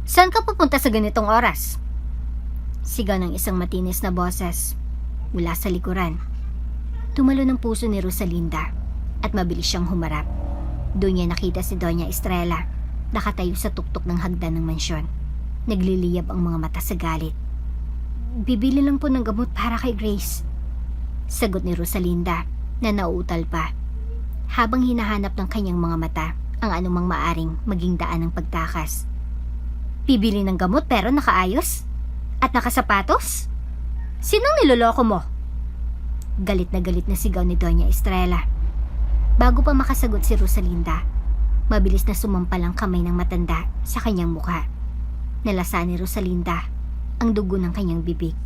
Saan ka pupunta sa ganitong oras? Sigaw ng isang matinis na boses mula sa likuran. Tumalo ng puso ni Rosalinda at mabilis siyang humarap. Doon niya nakita si Doña Estrella, nakatayo sa tuktok ng hagdan ng mansyon. Nagliliyab ang mga mata sa galit. Bibili lang po ng gamot para kay Grace, sagot ni Rosalinda na nauutal pa, habang hinahanap ng kanyang mga mata ang anumang maaring maging daan ng pagtakas. Bibili ng gamot pero nakaayos? At nakasapatos? Sinong niloloko mo? Galit na sigaw ni Doña Estrella. Bago pa makasagot si Rosalinda, mabilis na sumampal ang kamay ng matanda sa kanyang mukha. Nalasa ni Rosalinda ang dugo ng kanyang bibig.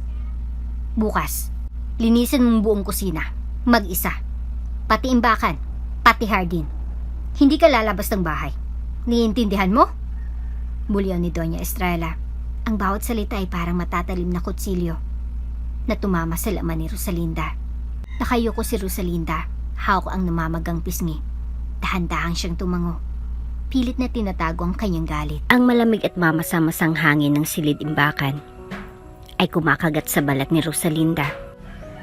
Bukas, linisin mong buong kusina, mag-isa. Pati imbakan, pati hardin. Hindi ka lalabas ng bahay. Niintindihan mo? Bulyaw ni Doña Estrella. Ang bawat salita ay parang matatalim na kutsilyo na tumama sa laman ni Rosalinda. Nakayuko si Rosalinda, hawak ang namamagang pisngi. Dahan-dahang siyang tumango. Pilit na tinatago ang kanyang galit. Ang malamig at mamasa-masang hangin ng silid-imbakan ay kumakagat sa balat ni Rosalinda,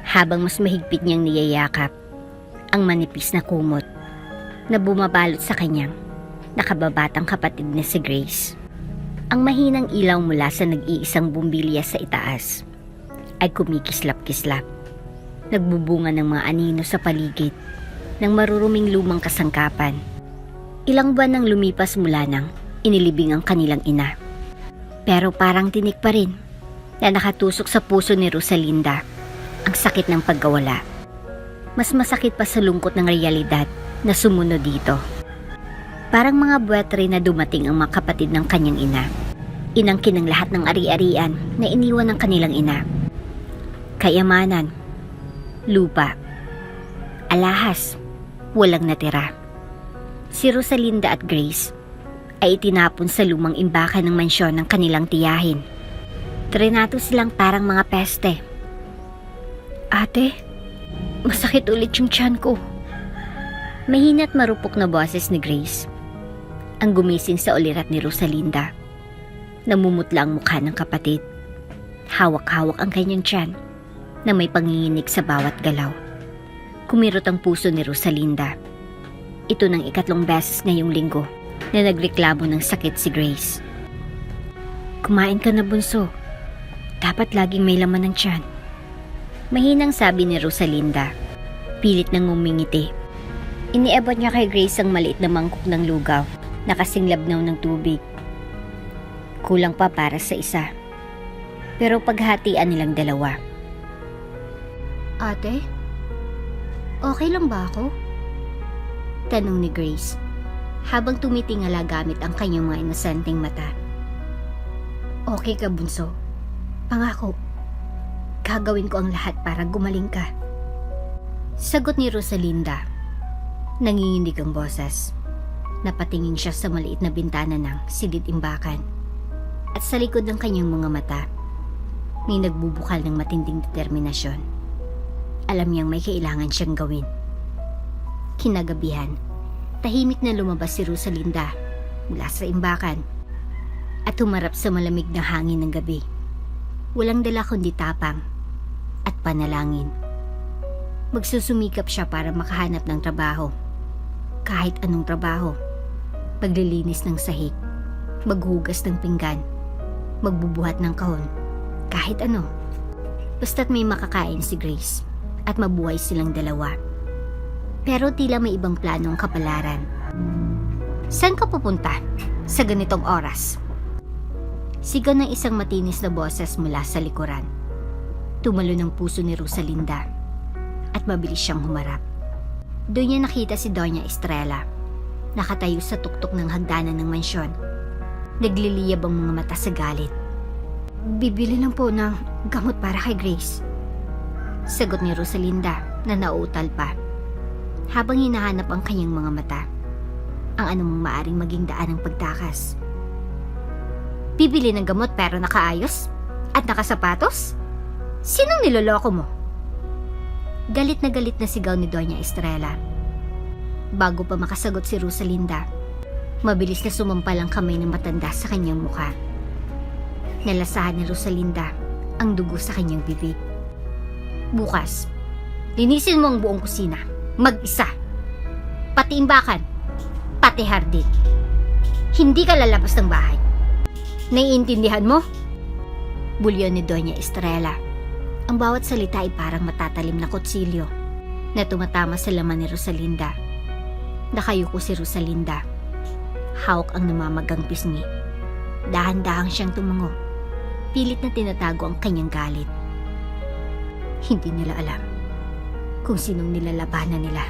habang mas mahigpit niyang niyayakap ang manipis na kumot na bumabalot sa kanyang nakababatang kapatid na si Grace. Ang mahinang ilaw mula sa nag-iisang bumbilya sa itaas ay kumikislap-kislap. Nagbubunga ng mga anino sa paligid ng maruruming lumang kasangkapan. Ilang buwan nang lumipas mula nang inilibing ang kanilang ina. Pero parang tinik pa rin na nakatusok sa puso ni Rosalinda ang sakit ng pagkawala. Mas masakit pa sa lungkot ng realidad na sumunod dito. Parang mga buwatre na dumating ang mga kapatid ng kanyang ina. Inangkin ang lahat ng ari-arian na iniwan ng kanilang ina. Kayamanan, lupa, alahas, walang natira. Si Rosalinda at Grace ay itinapon sa lumang imbakan ng mansyon ng kanilang tiyahin. Trinato silang parang mga peste. Ate, masakit ulit yung tiyan ko. Mahina at marupok na boses ni Grace ang gumising sa ulirat ni Rosalinda. Namumutla ang mukha ng kapatid. Hawak-hawak ang kanyang tiyan na may panginginig sa bawat galaw. Kumirot ang puso ni Rosalinda. Ito ng ikatlong beses ngayong linggo na nagreklamo ng sakit si Grace. Kumain ka na, bunso. Dapat laging may laman ng tiyan. Mahinang sabi ni Rosalinda. Pilit nang ngumingiti. Iniabot niya kay Grace ang maliit na mangkok ng lugaw na kasing labnaw ng tubig. Kulang pa para sa isa. Pero paghatian nilang dalawa. Ate, okay lang ba ako? Tanong ni Grace habang tumitingala gamit ang kanyang mga inosenteng mata. Okay ka, bunso. Pangako, gagawin ko ang lahat para gumaling ka. Sagot ni Rosalinda. Nanginginig ang boses. Napatingin siya sa maliit na bintana ng silid-imbakan. At sa likod ng kanyang mga mata, may nagbubukal ng matinding determinasyon. Alam niyang may kailangan siyang gawin. Kinagabihan, tahimik na lumabas si Rosalinda mula sa imbakan at humarap sa malamig na hangin ng gabi. Walang dala kundi tapang at panalangin. Magsusumikap siya para makahanap ng trabaho. Kahit anong trabaho. Maglilinis ng sahig, maghugas ng pinggan, magbubuhat ng kahon. Kahit ano. Basta't may makakain si Grace at mabuhay silang dalawa. Pero tila may ibang plano ang kapalaran. Saan ka pupunta sa ganitong oras? Sigaw ng isang matinis na boses mula sa likuran. Tumalo ng puso ni Rosalinda at mabilis siyang humarap. Doon niya nakita si Doña Estrella, nakatayo sa tuktok ng hagdanan ng mansyon. Nagliliyab ang mga mata sa galit. Bibili lang po ng gamot para kay Grace, sagot ni Rosalinda na nauutal pa, habang hinahanap ang kanyang mga mata ang anumang maaring maging daan ng pagtakas. Bibili ng gamot pero nakaayos? At nakasapatos? Sinong niloloko mo? Galit na sigaw ni Doña Estrella. Bago pa makasagot si Rosalinda, mabilis na sumampal ang kamay ng matanda sa kanyang mukha. Nalasahan ni Rosalinda ang dugo sa kanyang bibig. Bukas, linisin mo ang buong kusina. Mag-isa. Pati imbakan. Pati hardin. Hindi ka lalabas ng bahay. Naiintindihan mo? Bulyon ni Doña Estrella. Ang bawat salita ay parang matatalim na kutsilyo na tumatama sa laman ni Rosalinda. Nakayuko si Rosalinda. Hawak ang namamagang pisngi. Dahan-dahang siyang tumango. Pilit na tinatago ang kanyang galit. Hindi nila alam kung sinong nilalabanan nila.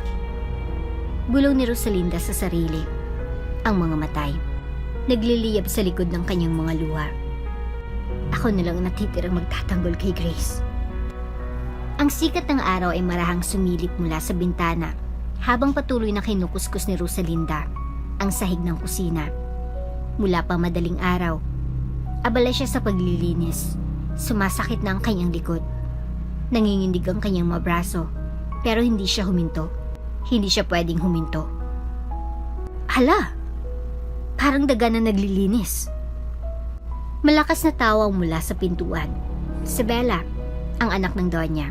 Bulong ni Rosalinda sa sarili. Ang mga matay, nagliliyab sa likod ng kanyang mga luha. Ako na lang natitirang magtatanggol kay Grace. Ang sikat ng araw ay marahang sumilip mula sa bintana habang patuloy na kinukuskus ni Rosalinda ang sahig ng kusina. Mula pa madaling araw, abala siya sa paglilinis. Sumasakit na ang kanyang likod. Nanginginig ang kanyang mga braso, pero hindi siya huminto. Hindi siya pwedeng huminto. Hala! Parang daga na naglilinis. Malakas na tawag mula sa pintuan. Si Bella, ang anak ng Donya,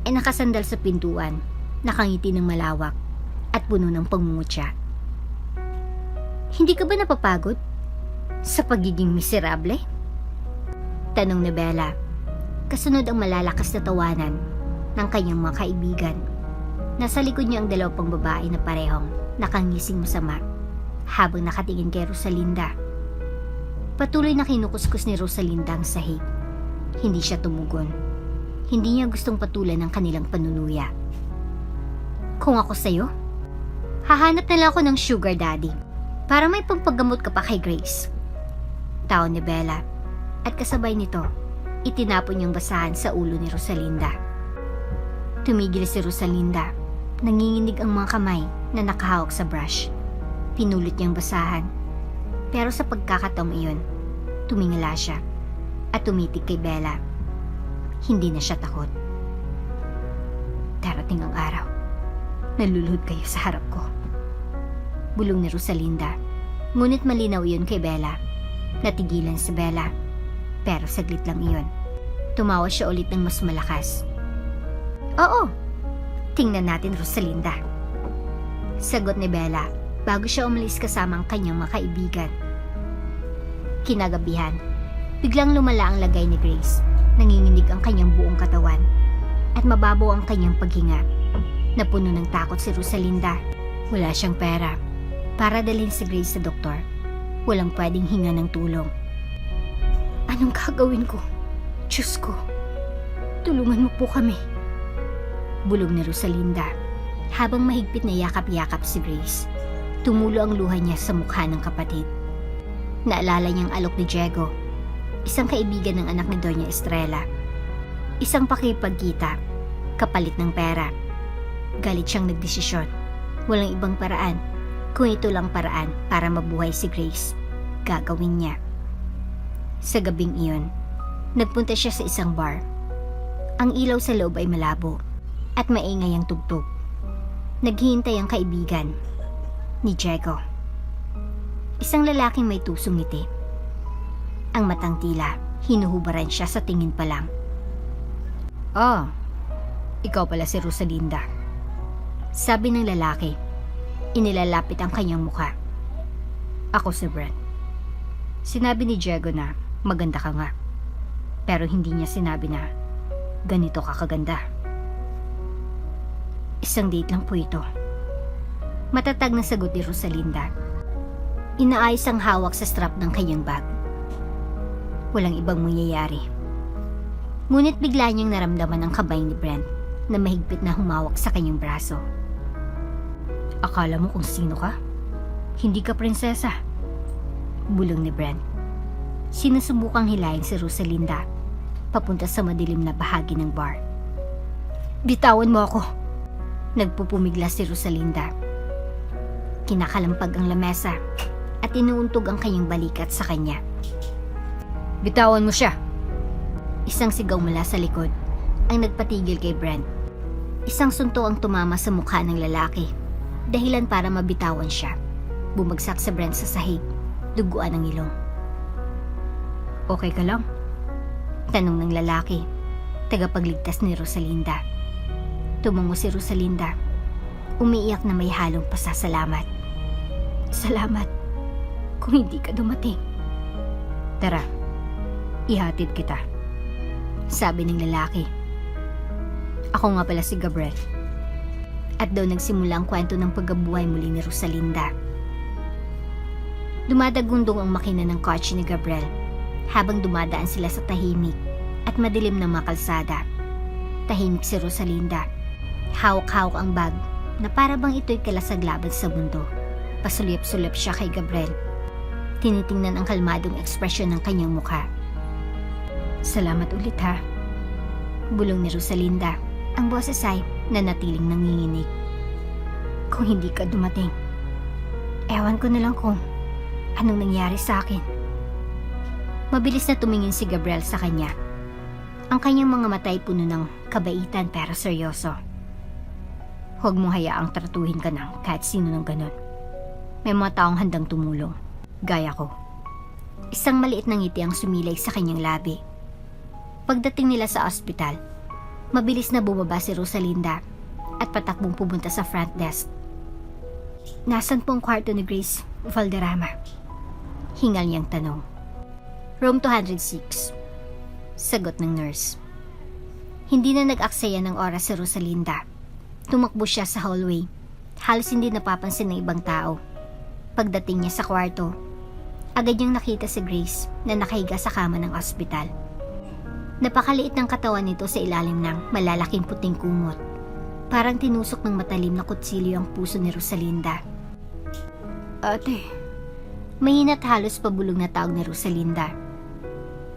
ay nakasandal sa pintuan, nakangiti ng malawak at puno ng pangungutya. Hindi ka ba napapagod sa pagiging miserable? Tanong ni Bella. Kasunod ang malalakas na tawanan ng kanyang mga kaibigan. Nasa likod niya ang dalawang pang babae na parehong nakangising masama habang nakatingin kay Rosalinda. Patuloy na kinukuskus ni Rosalinda ang sahig. Hindi siya tumugon. Hindi niya gustong patulan ang kanilang panunuya. Kung ako sa'yo, hahanap na lang ako ng sugar daddy para may pampagamot ka pa kay Grace. Taon ni Bella, at kasabay nito, itinapon niyang basahan sa ulo ni Rosalinda. Tumigil si Rosalinda. Nanginginig ang mga kamay na nakahawak sa brush. Pinulot niyang basahan. Pero sa pagkakataong iyon, tumingala siya at tumitig kay Bella. Hindi na siya takot. Darating ang araw, naluluhod kayo sa harap ko. Bulong ni Rosalinda. Ngunit malinaw iyon kay Bella. Natigilan si Bella. Pero saglit lang iyon. Tumawa siya ulit ng mas malakas. Oo, tingnan natin, Rosalinda. Sagot ni Bella bago siya umalis kasama ang kanyang mga kaibigan. Kinagabihan, biglang lumala ang lagay ni Grace. Nanginginig ang kanyang buong katawan at mababaw ang kanyang paghinga. Napuno ng takot si Rosalinda. Wala siyang pera para dalhin si Grace sa doktor. Walang pwedeng hinga ng tulong. Anong gagawin ko? Diyos ko, tulungan mo po kami. Bulong ni Rosalinda habang mahigpit na yakap-yakap si Grace. Tumulo ang luha niya sa mukha ng kapatid. Naalala niyang alok ni Diego, isang kaibigan ng anak ni Doña Estrella. Isang pakipagkita, kapalit ng pera. Galit siyang nagdesisyon. Walang ibang paraan. Kung ito lang paraan para mabuhay si Grace, gagawin niya. Sa gabing iyon, nagpunta siya sa isang bar. Ang ilaw sa loob ay malabo at maingay ang tugtog. Naghihintay ang kaibigan ni Diego. Isang lalaking may tusong ngiti. Ang matang tila, hinuhubaran siya sa tingin pa lang. Ah, ikaw pala si Rosalinda. Sabi ng lalaki. Inilalapit ang kanyang mukha. Ako si Brent. Sinabi ni Diego na maganda ka nga. Pero hindi niya sinabi na ganito ka kaganda. Isang date lang po ito. Matatag na sagot ni Rosalinda. Inaayos ang hawak sa strap ng kanyang bag. Walang ibang mangyayari. Ngunit bigla niyang naramdaman ang kamay ni Brent na mahigpit na humawak sa kanyang braso. Akala mo kung sino ka? Hindi ka prinsesa. Bulong ni Brent. Sinusubukang hilahin si Rosalinda papunta sa madilim na bahagi ng bar. Bitawan mo ako! Nagpupumigla si Rosalinda. Kinakalampag ang lamesa at inuuntog ang kanyang balikat sa kanya. Bitawan mo siya! Isang sigaw mula sa likod ang nagpatigil kay Brent. Isang sunto ang tumama sa mukha ng lalaki. Dahilan para mabitawan siya. Bumagsak sa Brent sa sahig, duguan ang ilong. Okay ka lang? Tanong ng lalaki, tagapagligtas ni Rosalinda. Tumungo si Rosalinda, umiiyak na may halong pasasalamat. Salamat kung hindi ka dumating. Tara, ihatid kita, sabi ng lalaki. Ako nga pala si Gabriel. At doon nagsimula ang kwento ng pagkabuhay muli ni Rosalinda. Dumadagundong ang makina ng kotse ni Gabriel habang dumadaan sila sa tahimik at madilim na mga kalsada. Tahimik si Rosalinda. Hawak-hawak ang bag na para bang ito'y kalasaglaban sa mundo. Pasulyap-sulyap siya kay Gabriel. Tinitingnan ang kalmadong ekspresyon ng kanyang mukha. Salamat ulit ha, bulong ni Rosalinda. Ang boses ay nanatiling nanginginig. Kung hindi ka dumating, ewan ko na lang kung anong nangyari sa akin. Mabilis na tumingin si Gabriel sa kanya. Ang kanyang mga mata ay puno ng kabaitan pero seryoso. Huwag mong hayaang tratuhin ka ng kahit sino ng ganon. May mga taong handang tumulong, gaya ko. Isang maliit na ngiti ang sumilay sa kanyang labi. Pagdating nila sa ospital, mabilis na bumaba si Rosalinda at patakbong pumunta sa front desk. Nasaan po ang kwarto ni Grace Valderrama? Hingal niyang tanong. Room 206, sagot ng nurse. Hindi na nag-aksaya ng oras si Rosalinda. Tumakbo siya sa hallway. Halos hindi napapansin ng ibang tao. Pagdating niya sa kwarto, agad niyang nakita si Grace na nakahiga sa kama ng ospital. Napakaliit ng katawan nito sa ilalim ng malalaking puting kumot. Parang tinusok ng matalim na kutsilyo ang puso ni Rosalinda. Ate, mahina't halos pabulong na tawag ni Rosalinda.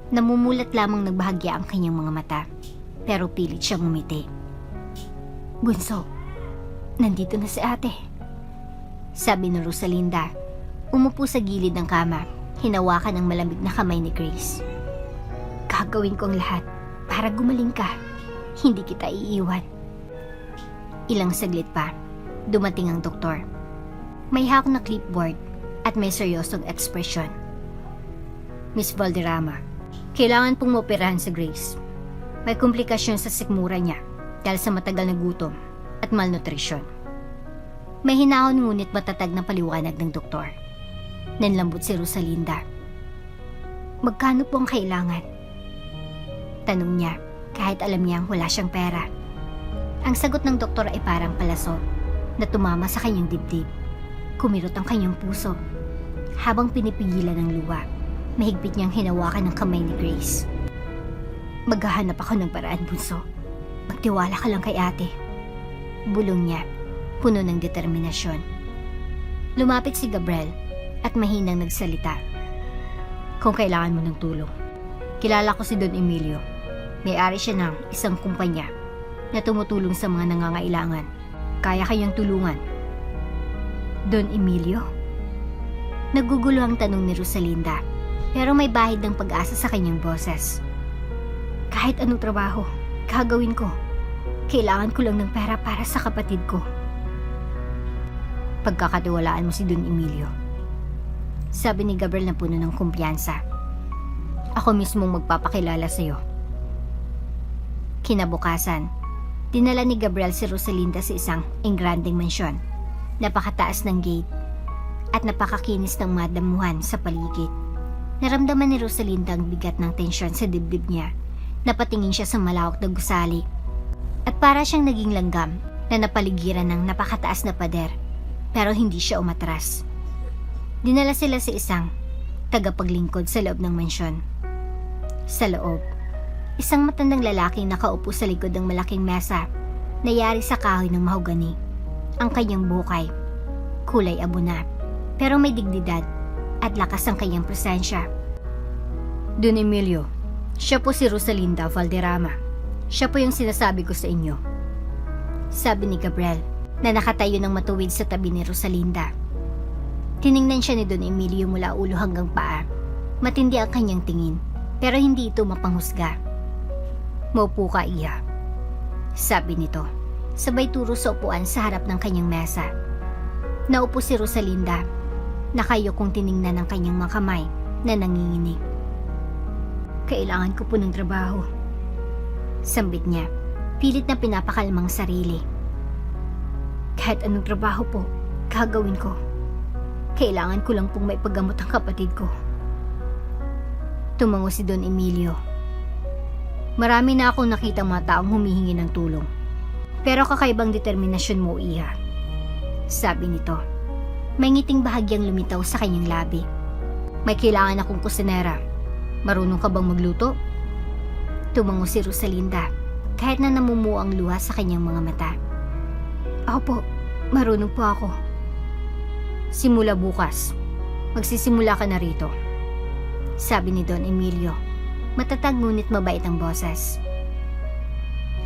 Namumulat lamang nagbahagya ang kanyang mga mata, pero pilit siyang umiti. Bunso, nandito na si ate, sabi ni Rosalinda. Umupo sa gilid ng kama, hinawakan ang malamig na kamay ni Grace. Gagawin ko ang lahat para gumaling ka. Hindi kita iiwan. Ilang saglit pa, dumating ang doktor. May hawak na clipboard at may seryosong ekspresyon. Miss Valderrama, kailangan pong maoperahan si Grace. May komplikasyon sa sikmura niya dahil sa matagal na gutom at malnutrition. May hinahon ngunit matatag na paliwanag ng doktor. Nanlambot si Rosalinda. Magkano po ang kailangan? Tanong niya kahit alam niyang wala siyang pera. Ang sagot ng doktor ay parang palaso na tumama sa kanyang dibdib. Kumirot ang kanyang puso. Habang pinipigilan ng luha, mahigpit niyang hinawakan ang kamay ni Grace. Maghahanap ako ng paraan, bunso. Magtiwala ka lang kay ate. Bulong niya, puno ng determinasyon. Lumapit si Gabriel at mahinang nagsalita. Kung kailangan mo ng tulong, kilala ko si Don Emilio. May-ari siya ng isang kumpanya na tumutulong sa mga nangangailangan. Kaya kayang tulungan. Don Emilio? Nagugulo ang tanong ni Rosalinda, pero may bahid ng pag-asa sa kanyang boses. Kahit anong trabaho, gagawin ko. Kailangan ko lang ng pera para sa kapatid ko. Pagkakatiwalaan mo si Don Emilio, sabi ni Gabriel na puno ng kumpiyansa. Ako mismong magpapakilala sa iyo. Kinabukasan, dinala ni Gabriel si Rosalinda sa isang engrandeng mansyon. Napakataas ng gate at napakakinis ng mga damuhan sa paligid. Naramdaman ni Rosalinda ang bigat ng tensyon sa dibdib niya. Napatingin siya sa malawak na gusali at para siyang naging langgam na napaligiran ng napakataas na pader, pero hindi siya umatras. Dinala sila sa isang tagapaglingkod sa loob ng mansyon. Sa loob, isang matandang lalaki nakaupo sa likod ng malaking mesa na yari sa kahoy ng mahogani. Ang kanyang bukay, kulay abo na, pero may dignidad at lakas ang kanyang presensya. Don Emilio, siya po si Rosalinda Valderrama. Siya po yung sinasabi ko sa inyo, sabi ni Gabriel na nakatayo ng matuwid sa tabi ni Rosalinda. Tiningnan siya ni Don Emilio mula ulo hanggang paa. Matindi ang kanyang tingin, pero hindi ito mapanghusga. Maupo ka, iya, sabi nito, sabay turo sa upuan sa harap ng kanyang mesa. Naupo si Rosalinda, nakayokong tiningnan ng kanyang mga kamay na nanginginig. Kailangan ko po ng trabaho. Sambit niya, pilit na pinapakalmang sarili. Kahit anong trabaho po, gagawin ko. Kailangan ko lang pong maipagamot ang kapatid ko. Tumango si Don Emilio. Marami na akong nakita mga taong humihingi ng tulong. Pero kakaibang determinasyon mo, Iha. Sabi nito. May ngiting bahagyang lumitaw sa kanyang labi. May kailangan akong kusinera. Marunong ka bang magluto? Tumango si Rosalinda, kahit na namumuo ang luha sa kanyang mga mata. Opo, marunong po ako. Simula bukas, magsisimula ka na rito. Sabi ni Don Emilio, matatag ngunit mabait ang boses.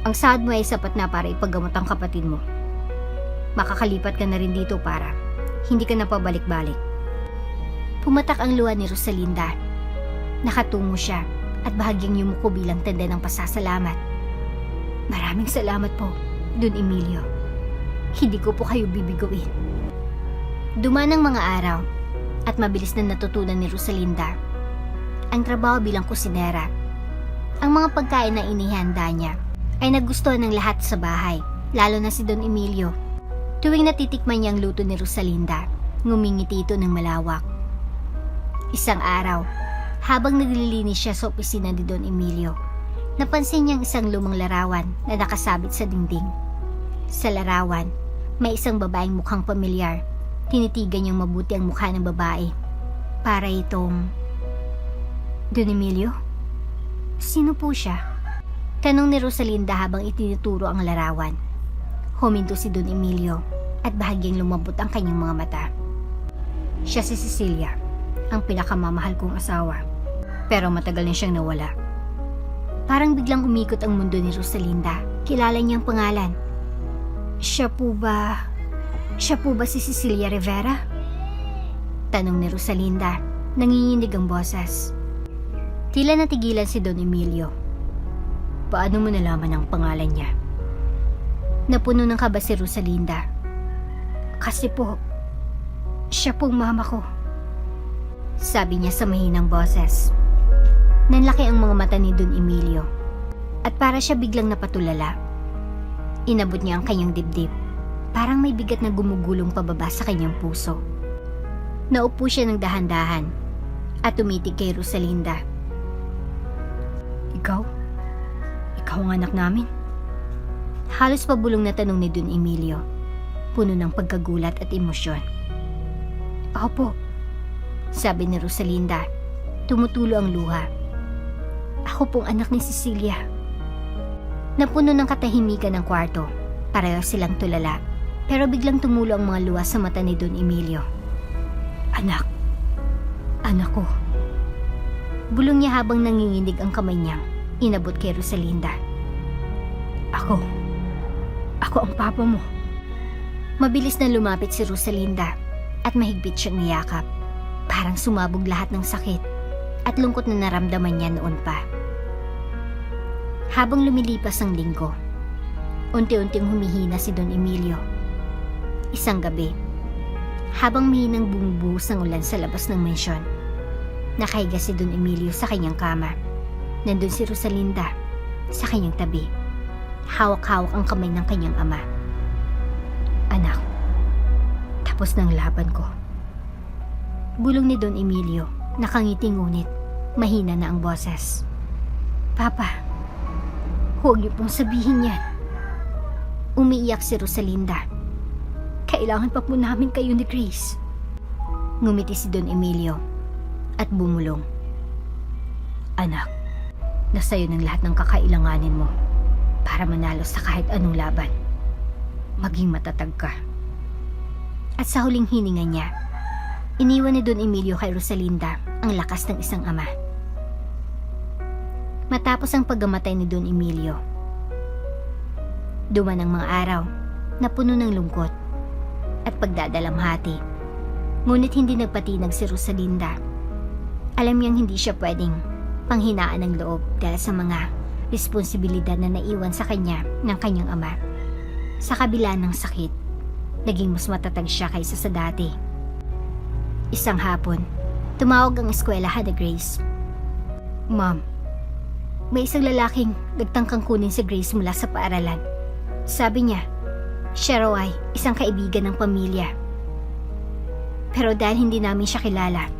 Ang sahod mo ay sapat na para ipagamot ang kapatid mo. Makakalipat ka na rin dito para hindi ka na pabalik-balik. Pumatak ang luha ni Rosalinda. Nakatungo siya at bahagyang yumuko bilang tanda ng pasasalamat. Maraming salamat po, Don Emilio. Hindi ko po kayo bibiguin. Dumaan ang mga araw at mabilis na natutunan ni Rosalinda ang trabaho bilang kusinera. Ang mga pagkain na inihanda niya ay nagustuhan ng lahat sa bahay, lalo na si Don Emilio. Tuwing natitikman niya ang luto ni Rosalinda, ngumingiti ito ng malawak. Isang araw, habang naglilinis siya sa opisina ni Don Emilio, napansin niyang isang lumang larawan na nakasabit sa dingding. Sa larawan, may isang babaeng mukhang pamilyar. Tinitigan niyang mabuti ang mukha ng babae. Para itong... Don Emilio? Sino po siya? Tanong ni Rosalinda habang itinuturo ang larawan. Huminto si Don Emilio at bahagyang lumambot ang kanyang mga mata. Siya si Cecilia, ang pinakamamahal kong asawa. Pero matagal na siyang nawala. Parang biglang umikot ang mundo ni Rosalinda. Kilala niya ang pangalan. Siya po ba si Cecilia Rivera? Tanong ni Rosalinda, nanginginig ang boses. Tila natigilan si Don Emilio. Paano mo nalaman ang pangalan niya? Napuno ng kaba si Rosalinda. Kasi po, siya pong mama ko. Sabi niya sa mahinang boses. Nanlaki ang mga mata ni Don Emilio at para siya biglang napatulala. Inabot niya ang kanyang dibdib. Parang may bigat na gumugulong pababa sa kanyang puso. Naupo siya ng dahan-dahan at tumitig kay Rosalinda. Ikaw? Ikaw ang anak namin? Halos pabulong na tanong ni Don Emilio, puno ng pagkagulat at emosyon. Opo, sabi ni Rosalinda, tumutulo ang luha. Ako pong anak ni Cecilia. Napuno ng katahimikan ng kwarto. Pareho silang tulala, pero biglang tumulo ang mga luha sa mata ni Don Emilio. Anak ko. Bulong niya habang nanginginig ang kamay niyang inabot kay Rosalinda. Ako ang papa mo. Mabilis na lumapit si Rosalinda at mahigpit siyang niyakap. Parang sumabog lahat ng sakit at lungkot na naramdaman niya noon pa. Habang lumilipas ang linggo, unti-unting humihina si Don Emilio. Isang gabi, habang mahinang bumubuhos ang ulan sa labas ng mensyon, nakahiga si Don Emilio sa kanyang kama. Nandun si Rosalinda sa kanyang tabi. Hawak-hawak ang kamay ng kanyang ama. Anak, tapos ng laban ko. Bulong ni Don Emilio, nakangiti ngunit mahina na ang boses. Papa, huwag niyo pong sabihin yan. Umiiyak si Rosalinda. Kailangan pa po namin kayo ni Grace. Ngumiti si Don Emilio at bumulong. Anak, nasayo ng lahat ng kakailanganin mo para manalo sa kahit anong laban. Maging matatag ka. At sa huling hininga niya, iniwan ni Don Emilio kay Rosalinda ang lakas ng isang ama. Matapos ang paggamatay ni Don Emilio, duman ang mga araw na puno ng lungkot at pagdadalamhati. Ngunit hindi nagpatinag si Rosalinda. Alam niyang hindi siya pwedeng panghinaan ng loob dahil sa mga responsibilidad na naiwan sa kanya ng kanyang ama. Sa kabila ng sakit, naging mas matatag siya kaysa sa dati. Isang hapon, tumawag ang eskwelahan ni Grace. Ma'am, May isang lalaking nagtangkang kunin si Grace mula sa paaralan. Sabi niya, siya raw ay isang kaibigan ng pamilya. Pero dahil hindi namin siya kilala,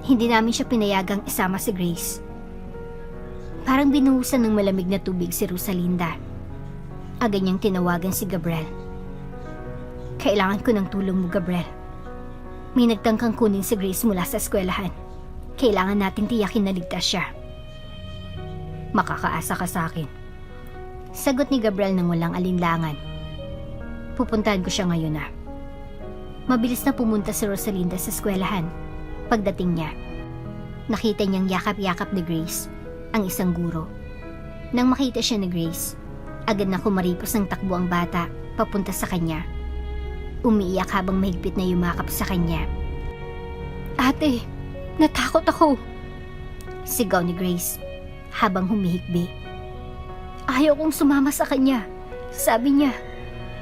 hindi namin siya pinayagang isama si Grace. Parang binuhusan ng malamig na tubig si Rosalinda. Agad niyang tinawagan si Gabriel. Kailangan ko ng tulong mo, Gabriel. May nagtangkang kunin si Grace mula sa eskwelahan. Kailangan nating tiyakin na ligtas siya. Makakaasa ka sa akin. Sagot ni Gabriel nang walang alinlangan. Pupuntahan ko siya ngayon na. Mabilis na pumunta si Rosalinda sa eskwelahan. Pagdating niya, nakita niyang yakap-yakap ni Grace, ang isang guro. Nang makita siya ni Grace, agad na kumaripos ng takbo ang bata papunta sa kanya. Umiiyak habang mahigpit na yumakap sa kanya. Ate, natakot ako! Sigaw ni Grace habang humihikbi. Ayaw kong sumama sa kanya. Sabi niya,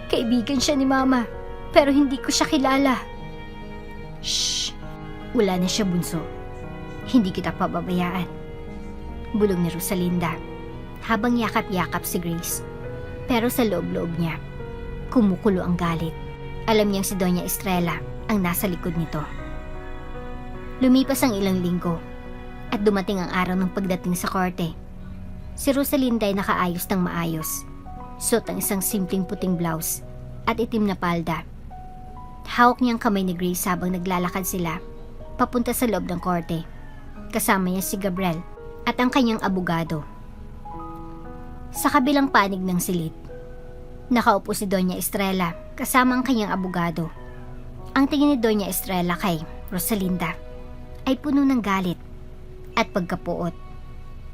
kaibigan siya ni Mama, pero hindi ko siya kilala. Shh! Wala na siya, bunso. Hindi kita pababayaan. Bulong ni Rosalinda habang yakap-yakap si Grace. Pero sa loob-loob niya, kumukulo ang galit. Alam niyang si Doña Estrella ang nasa likod nito. Lumipas ang ilang linggo at dumating ang araw ng pagdating sa korte. Si Rosalinda ay nakaayos ng maayos. Suot ang isang simpleng puting blouse at itim na palda. Hawak niyang kamay ni Grace habang naglalakad sila papunta sa loob ng korte. Kasama niya si Gabriel at ang kanyang abogado. Sa kabilang panig ng silid, nakaupo si Doña Estrella kasama ang kanyang abogado. Ang tingin ni Doña Estrella kay Rosalinda ay puno ng galit at pagkapuot.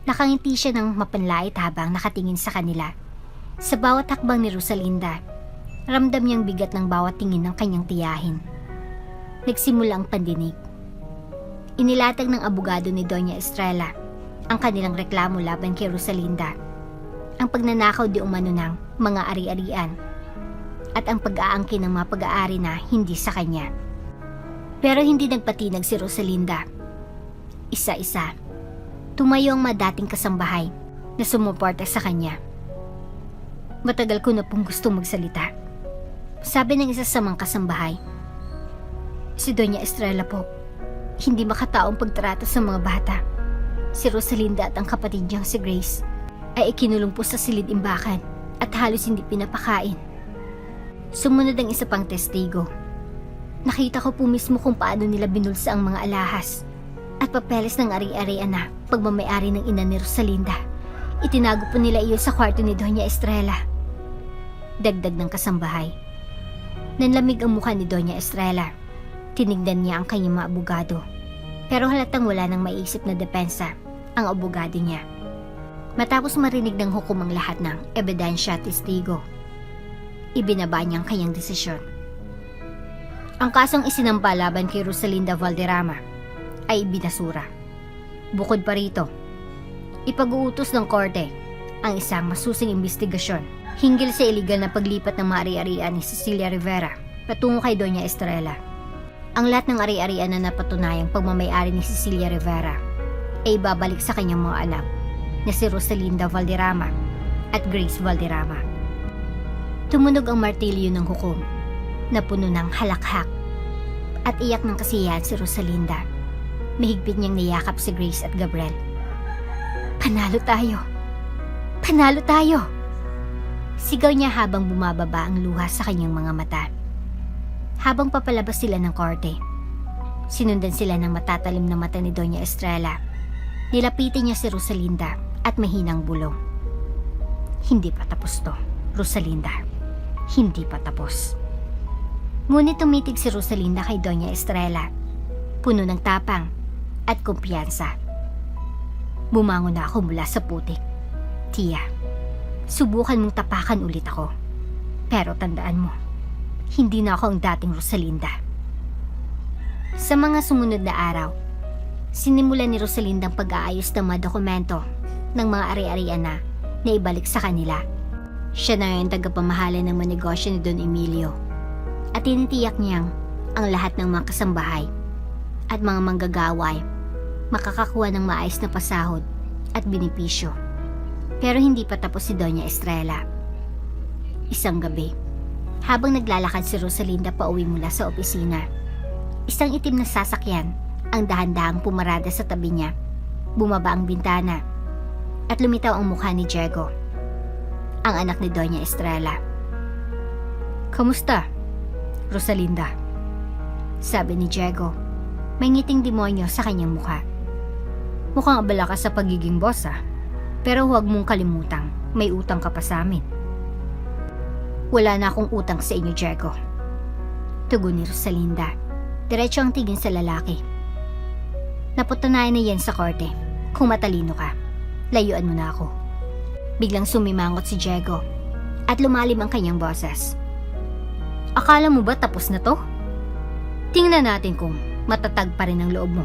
Nakangiti siya ng mapanlait habang nakatingin sa kanila. Sa bawat hakbang ni Rosalinda, ramdam niyang bigat ng bawat tingin ng kanyang tiyahin. Nagsimula ang pandinig. Inilatag ng abogado ni Doña Estrella ang kanilang reklamo laban kay Rosalinda. Ang pagnanakaw di umano ng mga ari-arian at ang pag-aangkin ng mga pag-aari na hindi sa kanya. Pero hindi nagpatinag si Rosalinda. Isa-isa, tumayo ang mga dating kasambahay na sumuporta sa kanya. Matagal ko na pong gustong magsalita. Sabi ng isa sa mga kasambahay, si Doña Estrella po, hindi makataong pagtrato sa mga bata. Si Rosalinda at ang kapatid niyang si Grace ay ikinulong po sa silid-imbakan at halos hindi pinapakain. Sumunod ang isa pang testigo. Nakita ko po mismo kung paano nila binulsa ang mga alahas at papeles ng ari-arian na pagmamayari ng ina ni Rosalinda. Itinago po nila iyon sa kwarto ni Doña Estrella. Dagdag ng kasambahay. Nanlamig ang mukha ni Doña Estrella. Tinignan niya ang kanyang mga abogado. Pero halatang wala nang maiisip na depensa ang abogado niya. Matapos marinig ng hukom ang lahat ng ebidensya at testigo, ibinaba niya ang kanyang desisyon. Ang kasong isinampa laban kay Rosalinda Valderrama ay ibinasura. Bukod pa rito, ipag-uutos ng korte ang isang masusing investigasyon hinggil sa iligal na paglipat ng mga ari-arian ni Cecilia Rivera patungo kay Doña Estrella. Ang lahat ng ari-arian na napatunayang pagmamayari ni Cecilia Rivera ay ibabalik sa kanyang mga anak na si Rosalinda Valderrama at Grace Valderrama. Tumunog ang martilyo ng hukom na puno ng halakhak at iyak ng kasiyahan si Rosalinda. Mahigpit niyang niyakap si Grace at Gabriel. Panalo tayo! Panalo tayo! Sigaw niya habang bumababa ang luha sa kanyang mga mata. Habang papalabas sila ng korte, sinundan sila ng matatalim na mata ni Doña Estrella. Nilapitin niya si Rosalinda at mahinang bulong. Hindi pa tapos to, Rosalinda. Hindi pa tapos. Ngunit tumitig si Rosalinda kay Doña Estrella, puno ng tapang at kumpiyansa. Bumangon na ako mula sa putik. Tia, subukan mong tapakan ulit ako. Pero tandaan mo, hindi na ako ang dating Rosalinda. Sa mga sumunod na araw, sinimulan ni Rosalinda ang pag-aayos ng mga dokumento ng mga ari-arian na ibalik sa kanila. Siya na yung tagapamahala ng mga negosyo ni Don Emilio at tinitiyak niyang ang lahat ng mga kasambahay at mga manggagawa ay makakakuha ng maayos na pasahod at benepisyo Pero hindi pa tapos si Doña Estrella. Isang gabi, habang naglalakad si Rosalinda pauwi mula sa opisina, isang itim na sasakyan ang dahan-dahang pumarada sa tabi niya. Bumaba ang bintana at lumitaw ang mukha ni Diego, ang anak ni Doña Estrella. "Kamusta, Rosalinda?" sabi ni Diego. May ngiting demonyo sa kanyang mukha. "Mukhang abala ka sa pagiging boss pero huwag mong kalimutang may utang ka pa sa amin." "Wala na akong utang sa inyo, Diego," tugon ni Rosalinda. Diretso ang tingin sa lalaki. "Napatunayan na yan sa korte. Kung matalino ka, layuan mo na ako." Biglang sumimangot si Diego at lumalim ang kanyang boses. "Akala mo ba tapos na to? Tingnan natin kung matatag pa rin ang loob mo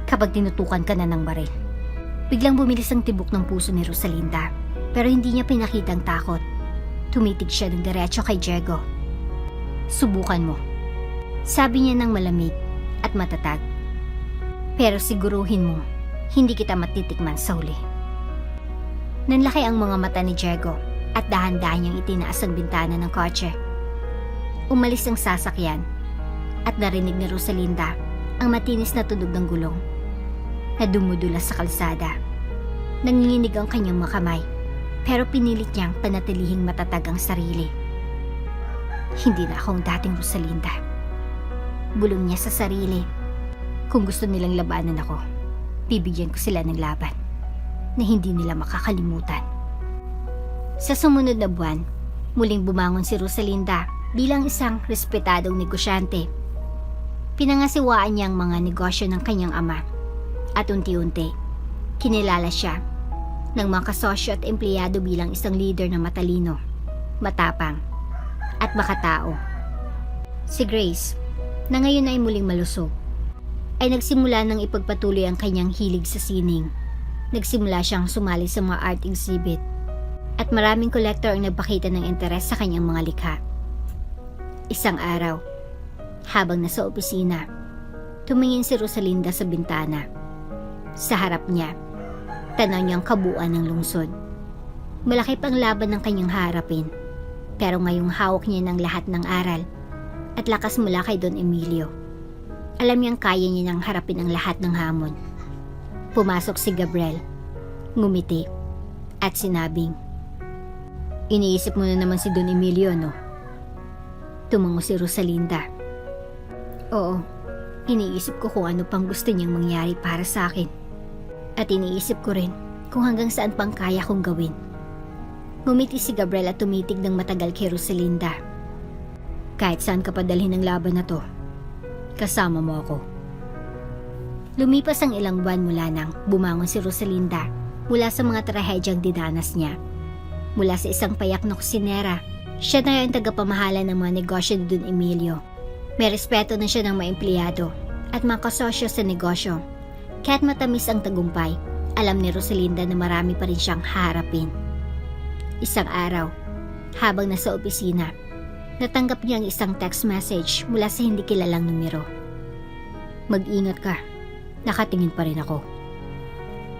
kapag tinutukan ka na ng baril." Biglang bumilis ang tibok ng puso ni Rosalinda, pero hindi niya pinakitang takot. Tumitig siya ng diretso kay Diego. "Subukan mo," sabi niya ng malamig at matatag. "Pero siguruhin mo, hindi kita matitikman sa huli." Nanlaki ang mga mata ni Diego at dahan-dahan niyang itinaas ang bintana ng kotse. Umalis ang sasakyan at narinig ni Rosalinda ang matinis na tunog ng gulong na dumudulas sa kalsada. Nanginginig ang kanyang mga kamay, pero pinilit niyang panatilihing matatag ang sarili. "Hindi na akong dating Rosalinda," bulong niya sa sarili. "Kung gusto nilang labanan ako, bibigyan ko sila ng laban na hindi nila makakalimutan." Sa sumunod na buwan, muling bumangon si Rosalinda bilang isang respetadong negosyante. Pinangasiwaan niya ang mga negosyo ng kanyang ama at unti-unti, kinilala siya ng mga kasosyo at empleyado bilang isang leader na matalino, matapang at makatao. Si Grace, na ngayon ay muling malusog, ay nagsimula ng ipagpatuloy ang kanyang hilig sa sining. Nagsimula siyang sumali sa mga art exhibit at maraming collector ang nagpakita ng interes sa kanyang mga likha. Isang araw, habang nasa opisina, tumingin si Rosalinda sa bintana. Sa harap niya, tanaw niyang kabuuan ng lungsod. Malaki pang laban ng kanyang harapin, pero ngayong hawak niya ng lahat ng aral at lakas mula kay Don Emilio. Alam niyang kaya niya nang harapin ang lahat ng hamon. Pumasok si Gabriel, ngumiti, at sinabing, "Iniisip mo na naman si Don Emilio, no?" Tumango si Rosalinda. "Oo, iniisip ko kung ano pang gusto niyang mangyari para sa akin. At iniisip ko rin kung hanggang saan pang kaya kong gawin." Ngumiti si Gabriel at tumitig ng matagal kay Rosalinda. "Kahit saan ka padalhin ng laban na to, kasama mo ako." Lumipas ang ilang buwan mula nang bumangon si Rosalinda mula sa mga trahedyang dinanas niya. Mula sa isang payak na kusinera, siya na yung tagapamahala ng mga negosyo ni Don Emilio. May respeto na siya ng mga empleyado at mga kasosyo sa negosyo. Kahit matamis ang tagumpay, alam ni Rosalinda na marami pa rin siyang haharapin. Isang araw, habang nasa opisina, natanggap niya ang isang text message mula sa hindi kilalang numero. "Mag-ingat ka, nakatingin pa rin ako."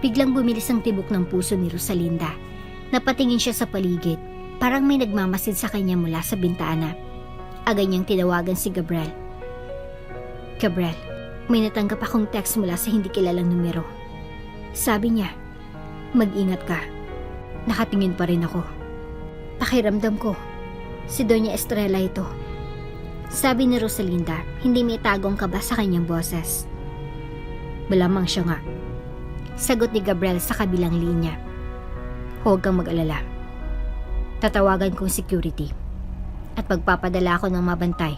Biglang bumilis ang tibok ng puso ni Rosalinda. Napatingin siya sa paligid, parang may nagmamasid sa kanya mula sa bintana. Agad niyang tinawagan si Gabriel. "Gabriel, may natanggap akong text mula sa hindi kilalang numero. Sabi niya, mag-ingat ka. Nakatingin pa rin ako. Pakiramdam ko, si Doña Estrella ito." Sabi ni Rosalinda, hindi may tagong kaba sa kanyang boses. "Malamang siya nga," sagot ni Gabriel sa kabilang linya. "Huwag kang mag-alala. Tatawagan kong security at pagpapadala ako ng mabantay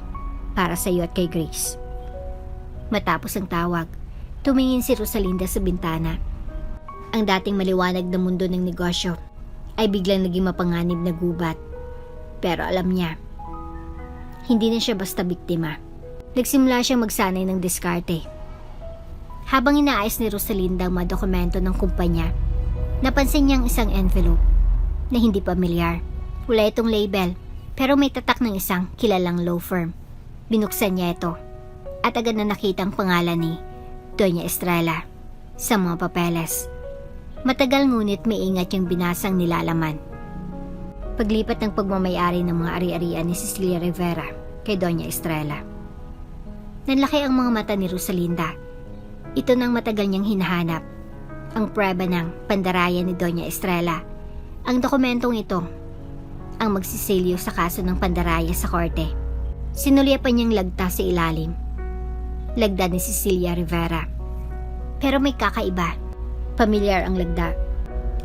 para sa iyo at kay Grace." Matapos ang tawag, tumingin si Rosalinda sa bintana. Ang dating maliwanag na mundo ng negosyo ay biglang naging mapanganib na gubat. Pero alam niya, hindi na siya basta biktima. Nagsimula siyang magsanay ng diskarte. Habang inaayos ni Rosalinda ang mga dokumento ng kumpanya, napansin niyang isang envelope na hindi pamilyar. Wala itong label, pero may tatak ng isang kilalang law firm. Binuksan niya ito at agad na nakita ang pangalan ni Doña Estrella sa mga papeles. Matagal ngunit maingat yung binasang nilalaman. Paglipat ng pagmamayari ng mga ari-arian ni Cecilia Rivera kay Doña Estrella. Nanlaki ang mga mata ni Rosalinda. Ito nang matagal niyang hinahanap. Ang prueba ng pandaraya ni Doña Estrella. Ang dokumentong ito ang magsisilyo sa kaso ng pandaraya sa korte. Sinulyapan niyang lagda sa ilalim. Lagda ni Cecilia Rivera. Pero may kakaiba. Pamilyar ang lagda.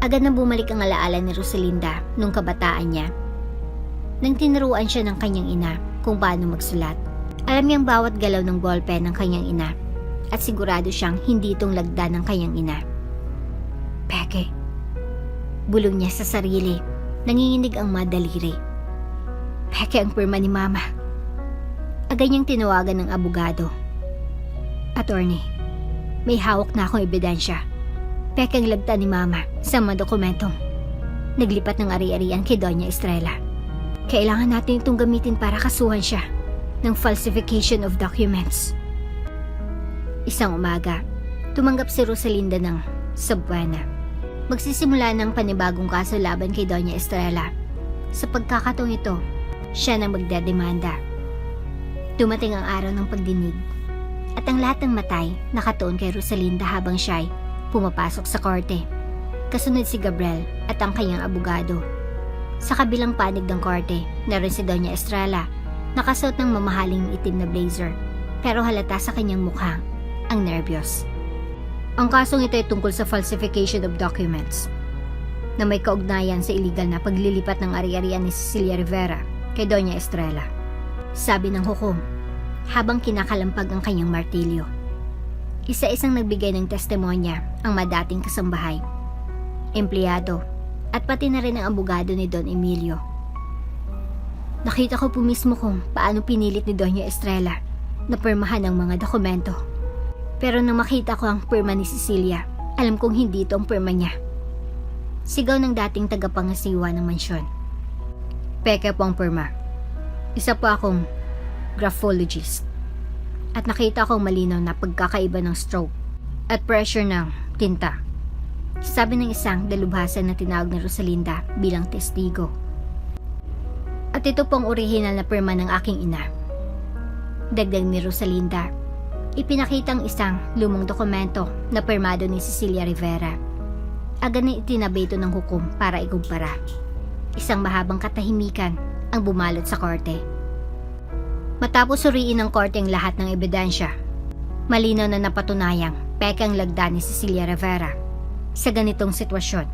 Agad na bumalik ang alaala ni Rosalinda nung kabataan niya. Nang tinuruan siya ng kanyang ina kung paano magsulat. Alam niyang bawat galaw ng ballpen ng kanyang ina at sigurado siyang hindi itong lagda ng kanyang ina. Peke. Bulong niya sa sarili. Nanginginig ang madaliri. Peke ang pirma ni Mama. Agad niyang tinawagan ng abogado. Attorney, may hawak na akong ebidensya. Peke ang lagda ni Mama sa mga dokumentong naglipat ng ari-arian kay Doña Estrella. Kailangan natin itong gamitin para kasuhan siya ng falsification of documents. Isang umaga, tumanggap si Rosalinda ng subpoena. Magsisimula ng panibagong kaso laban kay Doña Estrella. Sa pagkakataong ito, siya nang magdedemanda. Dumating ang araw ng pagdinig at ang lahat ng matay nakatuon kay Rosalinda habang siya'y pumapasok sa korte. Kasunod si Gabriel at ang kanyang abogado. Sa kabilang panig ng korte, naroon si Doña Estrella, nakasuot ng mamahaling itim na blazer, pero halata sa kanyang mukha ang nervyos. Ang kasong ito ay tungkol sa falsification of documents na may kaugnayan sa iligal na paglilipat ng ari-arian ni Cecilia Rivera kay Doña Estrella. Sabi ng hukom, habang kinakalampag ang kanyang martilyo. Isa-isang nagbigay ng testimonya ang madating kasambahay, empleyado, at pati na rin ang abogado ni Don Emilio. Nakita ko po mismo kung paano pinilit ni Doña Estrella na pirmahan ang mga dokumento. Pero nang makita ko ang pirma ni Cecilia, alam kong hindi ito ang pirma niya. Sigaw ng dating tagapangasiwa ng mansyon. Peke po ang pirma. Isa po akong graphologist. At nakita kong malinaw na pagkakaiba ng stroke at pressure ng tinta. Sabi ng isang dalubhasa na tinawag ni Rosalinda bilang testigo. At ito pong orihinal na pirma ng aking ina. Dagdag ni Rosalinda, ipinakita ang isang lumang dokumento na pirmado ni Cecilia Rivera. Agad na itinabi ito ng hukom para ikumpara. Isang mahabang katahimikan ang bumalot sa korte. Matapos suriin ng korte ang lahat ng ebidensya, malinaw na napatunayang peke ang lagda ni Cecilia Rivera. Sa ganitong sitwasyon,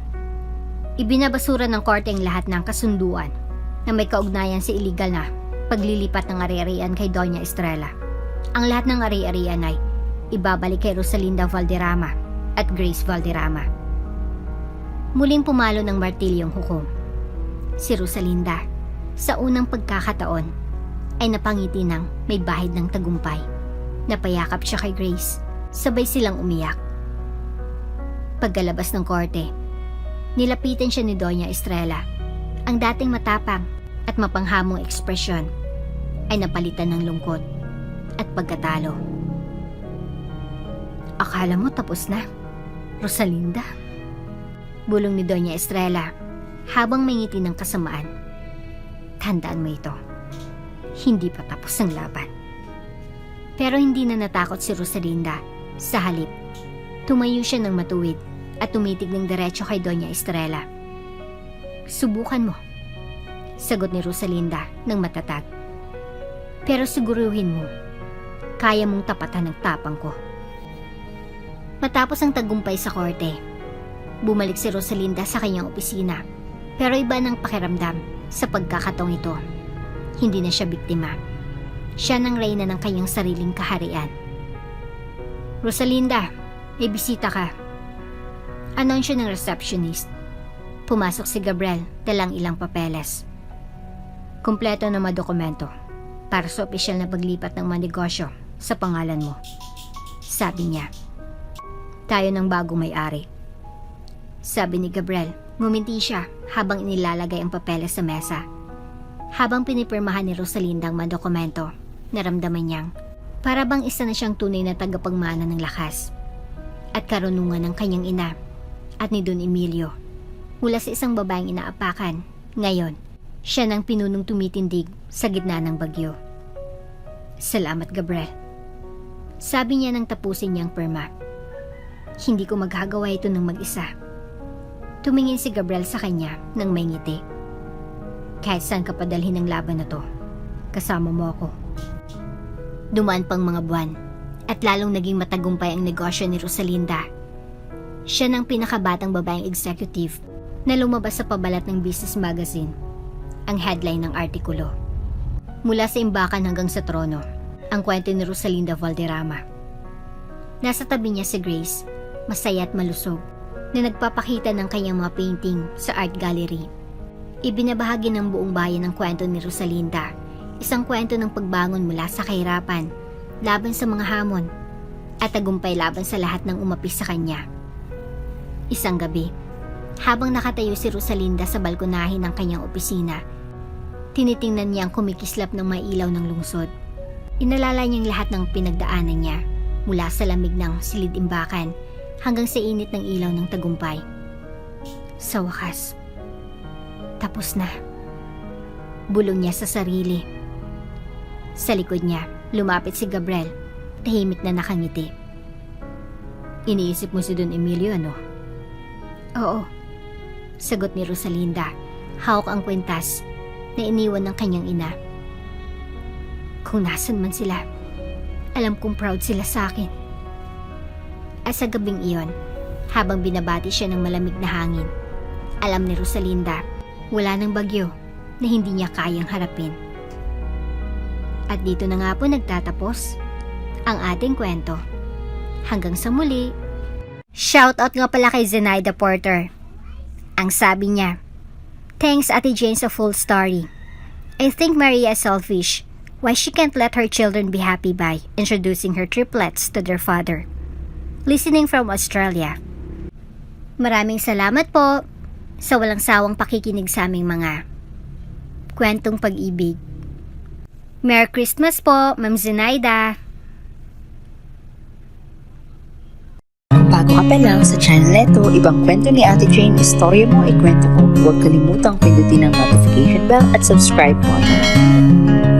ibinabasura ng korte ang lahat ng kasunduan na may kaugnayan sa iligal na paglilipat ng ari-arian kay Doña Estrella. Ang lahat ng ari-arian ay ibabalik kay Rosalinda Valderrama at Grace Valderrama. Muling pumalo ng martilyong hukom. Si Rosalinda, sa unang pagkakataon, ay napangiti ng may bahid ng tagumpay. Napayakap siya kay Grace, sabay silang umiyak. Pagkalabas ng korte, nilapitan siya ni Doña Estrella. Ang dating matapang at mapanghamong ekspresyon ay napalitan ng lungkot at pagkatalo. Akala mo tapos na, Rosalinda? Bulong ni Doña Estrella habang may ngiti ng kasamaan. Tandaan mo ito. Hindi pa tapos ang laban. Pero hindi na natakot si Rosalinda. Sa halip, tumayo siya ng matuwid at tumitig ng diretso kay Doña Estrella. Subukan mo, sagot ni Rosalinda ng matatag. Pero siguruhin mo, kaya mong tapatan ng tapang ko. Matapos ang tagumpay sa korte, bumalik si Rosalinda sa kanyang opisina. Pero iba ng pakiramdam sa pagkakataong ito. Hindi na siya biktima. Siya nang reyna ng kanyang sariling kaharian. Rosalinda, may bisita ka. Anunsyo ng receptionist. Pumasok si Gabriel, dalang ilang papeles. Kumpleto na mga dokumento para sa opisyal na paglipat ng mga negosyo sa pangalan mo. Sabi niya, tayo ng bagong may-ari. Sabi ni Gabriel, nguminti siya habang inilalagay ang papeles sa mesa. Habang pinipirmahan ni Rosalinda ang mga dokumento, naramdaman niyang para bang isa na siyang tunay na tagapagmana ng lakas at karunungan ng kanyang ina at ni Don Emilio. Mula sa isang babaeng inaapakan, ngayon, siya nang pinunong tumitindig sa gitna ng bagyo. Salamat, Gabriel. Sabi niya nang tapusin niyang perma. Hindi ko maghagawa ito ng mag-isa. Tumingin si Gabriel sa kanya nang may ngiti. Kahit saan ka padalhin ng laban na to, kasama mo ako. Dumaan pang mga buwan at lalong naging matagumpay ang negosyo ni Rosalinda. Siya ng pinakabatang babaeng executive na lumabas sa pabalat ng business magazine, ang headline ng artikulo. Mula sa imbakan hanggang sa trono, ang kwento ni Rosalinda Valderrama. Nasa tabi niya si Grace, masaya at malusog, na nagpapakita ng kanyang mga painting sa art gallery. Ibinabahagi ng buong bayan ang kwento ni Rosalinda, isang kwento ng pagbangon mula sa kahirapan, laban sa mga hamon, at tagumpay laban sa lahat ng umapis sa kanya. Isang gabi, habang nakatayo si Rosalinda sa balkonahin ng kanyang opisina, tinitingnan niya ang kumikislap ng mga ilaw ng lungsod. Inalala niyang lahat ng pinagdaanan niya, mula sa lamig ng silid-imbakan hanggang sa init ng ilaw ng tagumpay. Sa wakas, tapos na. Bulong niya sa sarili. Sa likod niya, lumapit si Gabriel, tahimik na nakangiti. Iniisip mo si Don Emilio, ano? Oo, sagot ni Rosalinda, hawak ang kwentas na iniwan ng kanyang ina. Kung nasan man sila, alam kong proud sila sa akin. At sa gabing iyon, habang binabati siya ng malamig na hangin, alam ni Rosalinda, wala ng bagyo na hindi niya kayang harapin. At dito na nga po nagtatapos ang ating kwento. Hanggang sa muli. Shoutout nga pala kay Zenaida Porter. Ang sabi niya, "Thanks Ate Jane sa full story. I think Maria is selfish. Why she can't let her children be happy by introducing her triplets to their father. Listening from Australia." Maraming salamat po sa walang sawang pakikinig sa aming mga kwentong pag-ibig. Merry Christmas po, Ma'am Zenaida. Kung bago ka pa lang sa channel neto, ibang kwento ni Ate Jane, istorya mo, ikwento ko. Huwag kalimutang pindutin ang notification bell at subscribe button.